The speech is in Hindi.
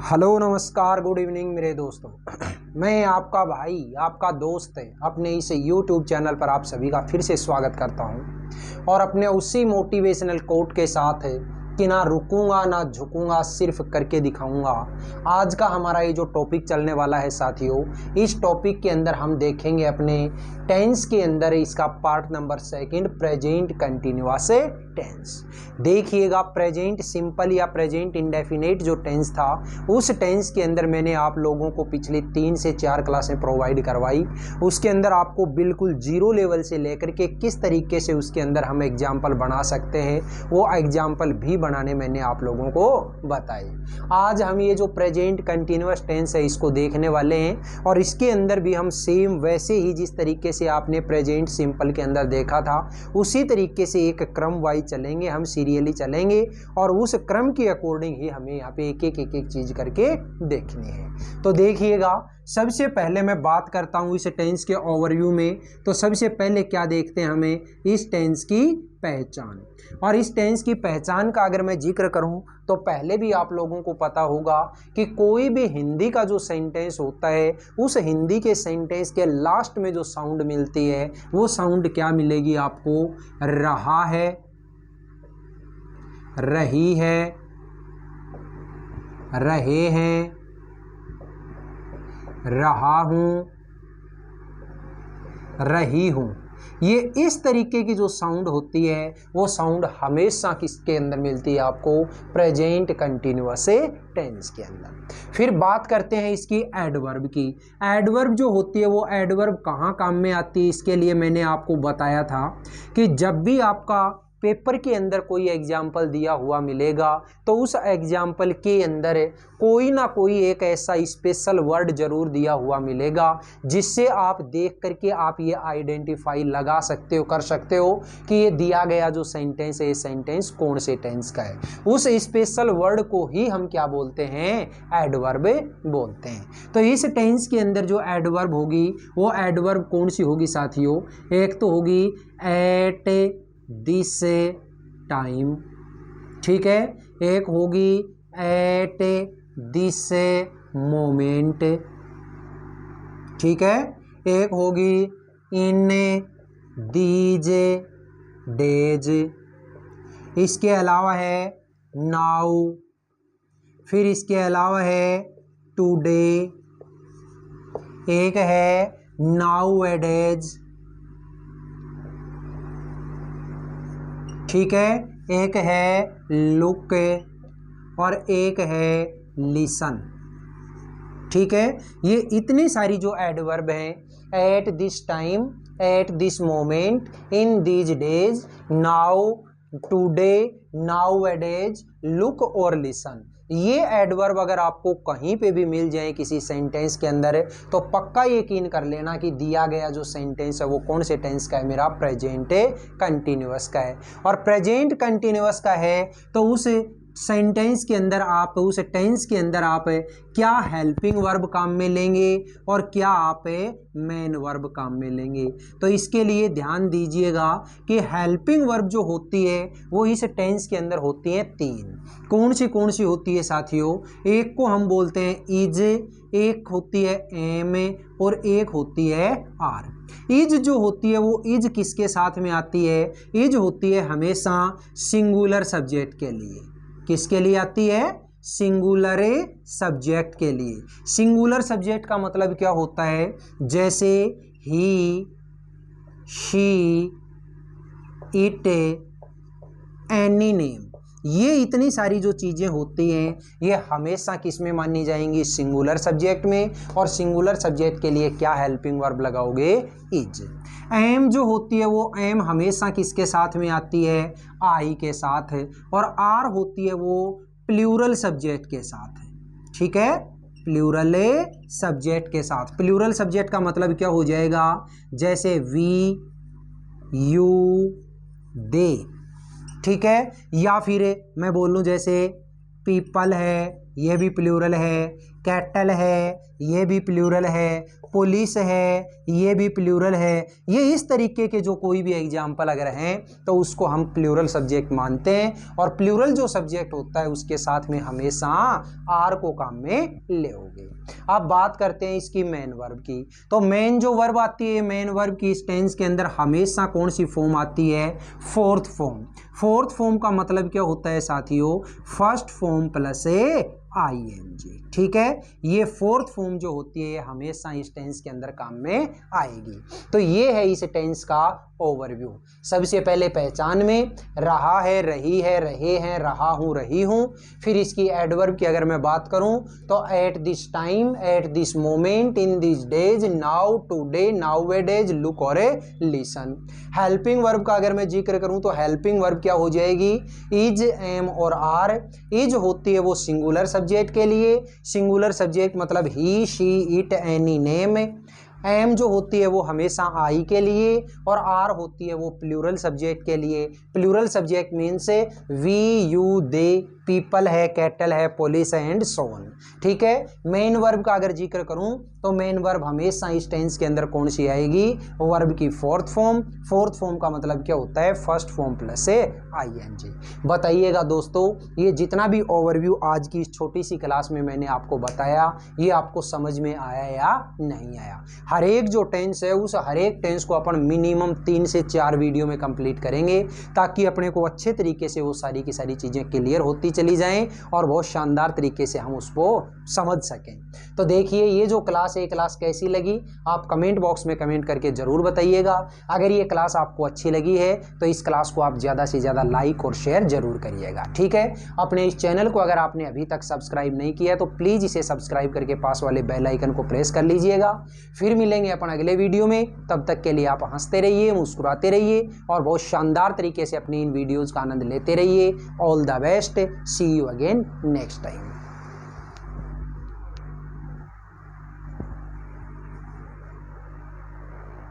हेलो नमस्कार गुड इवनिंग मेरे दोस्तों। मैं आपका भाई आपका दोस्त अपने इस यूट्यूब चैनल पर आप सभी का फिर से स्वागत करता हूं और अपने उसी मोटिवेशनल कोट के साथ कि ना रुकूंगा ना झुकूंगा, सिर्फ करके दिखाऊंगा। आज का हमारा ये जो टॉपिक चलने वाला है साथियों, इस टॉपिक के अंदर हम देखेंगे अपने टेंस के अंदर इसका part number 2 present continuous tense. देखिएगा, प्रेजेंट सिंपल या प्रेजेंट इंडेफिनिट जो टेंस था, उस टेंस के अंदर मैंने आप लोगों को पिछली 3 से 4 क्लासें प्रोवाइड करवाई। उसके अंदर आपको बिल्कुल जीरो लेवल से लेकर के किस तरीके से उसके अंदर हम एग्जाम्पल बना सकते हैं, वो एग्जाम्पल भी बनाने मैंने आप लोगों को बताए। आज हम ये जो प्रेजेंट कंटिन्यूअस टेंस है इसको देखने वाले हैं और इसके अंदर भी हम सेम वैसे ही जिस तरीके से आपने प्रेजेंट सिंपल के अंदर देखा था उसी तरीके से एक क्रम वाइज चलेंगे, हम सीरियली चलेंगे और उस क्रम के अकॉर्डिंग ही हमें यहाँ पे एक एक चीज करके देखनी है। तो देखिएगा, सबसे पहले मैं बात करता हूँ इस टेंस के ओवरव्यू में। तो सबसे पहले क्या देखते हैं, हमें इस टेंस की पहचान। और इस टेंस की पहचान का अगर मैं जिक्र करूं तो पहले भी आप लोगों को पता होगा कि कोई भी हिंदी का जो सेंटेंस होता है, उस हिंदी के सेंटेंस के लास्ट में जो साउंड मिलती है वो साउंड क्या मिलेगी आपको? रहा है, रही है, रहे हैं, रहा हूं, रही हूं। ये इस तरीके की जो साउंड होती है वो साउंड हमेशा किसके अंदर मिलती है आपको? प्रेजेंट कंटिन्यूअस टेंस के अंदर। फिर बात करते हैं इसकी एडवर्ब की। एडवर्ब जो होती है वो एडवर्ब कहाँ काम में आती है, इसके लिए मैंने आपको बताया था कि जब भी आपका पेपर के अंदर कोई एग्जाम्पल दिया हुआ मिलेगा तो उस एग्जाम्पल के अंदर कोई ना कोई एक ऐसा स्पेशल वर्ड जरूर दिया हुआ मिलेगा जिससे आप देख करके आप ये आइडेंटिफाई लगा सकते हो, कर सकते हो कि ये दिया गया जो सेंटेंस है ये सेंटेंस कौन से टेंस का है। उस स्पेशल वर्ड को ही हम क्या बोलते हैं? एडवर्ब बोलते हैं। तो इस टेंस के अंदर जो एडवर्ब होगी वो एडवर्ब कौन सी होगी साथियों? एक तो होगी एट दिस टाइम, ठीक है। एक होगी एट दिस मोमेंट, ठीक है। एक होगी इन दीज डेज। इसके अलावा है नाउ, फिर इसके अलावा है टुडे, एक है नाउएडेज, ठीक है। एक है लुक और एक है लिसन, ठीक है। ये इतनी सारी जो एडवर्ब हैं, at this time, at this moment, in these days, now, today, nowadays, look और लिसन, ये एडवर्ब अगर आपको कहीं पे भी मिल जाए किसी सेंटेंस के अंदर तो पक्का यकीन कर लेना कि दिया गया जो सेंटेंस है वो कौन से टेंस का है? मेरा प्रेजेंट कंटिन्यूअस का है। और प्रेजेंट कंटिन्यूअस का है तो उस सेंटेंस के अंदर आप, उस टेंस के अंदर आप क्या हेल्पिंग वर्ब काम में लेंगे और क्या आप मेन वर्ब काम में लेंगे। तो इसके लिए ध्यान दीजिएगा कि हेल्पिंग वर्ब जो होती है वो इस टेंस के अंदर होती है 3। कौन सी होती है साथियों? एक को हम बोलते हैं इज, एक होती है एम और एक होती है आर। इज जो होती है वो इज किसके साथ में आती है? इज होती है हमेशा सिंगुलर सब्जेक्ट के लिए। किसके लिए आती है? सिंगुलर सब्जेक्ट के लिए। सिंगुलर सब्जेक्ट का मतलब क्या होता है? जैसे ही, शी, इट, एनी नेम, ये इतनी सारी जो चीज़ें होती हैं ये हमेशा किस में मानी जाएंगी? सिंगुलर सब्जेक्ट में। और सिंगुलर सब्जेक्ट के लिए क्या हेल्पिंग वर्ब लगाओगे? इज। एम जो होती है वो एम हमेशा किसके साथ में आती है? आई के साथ है। और आर होती है वो प्लूरल सब्जेक्ट के साथ है, ठीक है। प्लूरल सब्जेक्ट के साथ। प्लूरल सब्जेक्ट का मतलब क्या हो जाएगा? जैसे वी, यू, दे, ठीक है। या फिर मैं बोल लूँ जैसे पीपल है, यह भी प्लूरल है। कैटल है, ये भी प्लूरल है, पुलिस है, ये भी प्लूरल है। ये इस तरीके के जो कोई भी एग्जाम्पल अगर हैं तो उसको हम प्लूरल सब्जेक्ट मानते हैं, और प्लूरल जो सब्जेक्ट होता है उसके साथ में हमेशा आर को काम में लेओगे। अब बात करते हैं इसकी मेन वर्ब की। तो मेन जो वर्ब आती है, मेन वर्ब की इस टेंस के अंदर हमेशा कौन सी फॉर्म आती है? Fourth form. फोर्थ फॉर्म का मतलब क्या होता है साथियों? First form plus ING। ठीक है, ये फोर्थ फॉर्म जो होती है हमेशा इस टेंस के अंदर काम में आएगी। तो ये है इस टेंस का ओवरव्यू। सबसे पहले पहचान में रहा है, रही है, रहे हैं, रहा हूं, रही हूं। फिर इसकी एडवर्ब की अगर मैं बात करूं तो eight this time, at this moment, in this days, now, today, nowadays, look और लिसन। हेल्पिंग वर्ब का अगर मैं जिक्र करूं तो हेल्पिंग वर्ब क्या हो जाएगी? इज, एम और आर। इज होती है वो सिंगुलर सब्जेक्ट के लिए, सिंगुलर सब्जेक्ट मतलब he, she, it, any, name. एम जो होती है वो हमेशा आई के लिए, और आर होती है वो प्लूरल सब्जेक्ट के लिए। Plural subject means we, you, they, people है, कैटल है, पुलिस है, एंड सो ऑन। ठीक है, मेन वर्ब का अगर जिक्र करूं तो मेन वर्ब हमेशा इस टेंस के अंदर कौन सी आएगी? वर्ब की फोर्थ फॉर्म। फोर्थ फॉर्म का मतलब क्या होता है? First form plus ING। बताइएगा दोस्तों, ये जितना भी ओवरव्यू आज की इस छोटी सी क्लास में मैंने आपको बताया, ये आपको समझ में आया या नहीं आया? हर एक जो टेंस है उस हर एक टेंस को अपन मिनिमम 3 से 4 वीडियो में कंप्लीट करेंगे, ताकि अपने को अच्छे तरीके से वो सारी की सारी चीज़ें क्लियर होती चली जाएं और बहुत शानदार तरीके से हम उसको समझ सकें। तो देखिए, ये जो क्लास है, क्लास कैसी लगी आप कमेंट बॉक्स में कमेंट करके ज़रूर बताइएगा। अगर ये क्लास आपको अच्छी लगी है तो इस क्लास को आप ज़्यादा से ज़्यादा लाइक और शेयर जरूर करिएगा। ठीक है, अपने इस चैनल को अगर आपने अभी तक सब्सक्राइब नहीं किया तो प्लीज़ इसे सब्सक्राइब करके पास वाले बेल आइकन को प्रेस कर लीजिएगा। फिर मिलेंगे अपन अगले वीडियो में, तब तक के लिए आप हंसते रहिए, मुस्कुराते रहिए और बहुत शानदार तरीके से अपनी इन वीडियोज़ का आनंद लेते रहिए। All the best, see you again next time.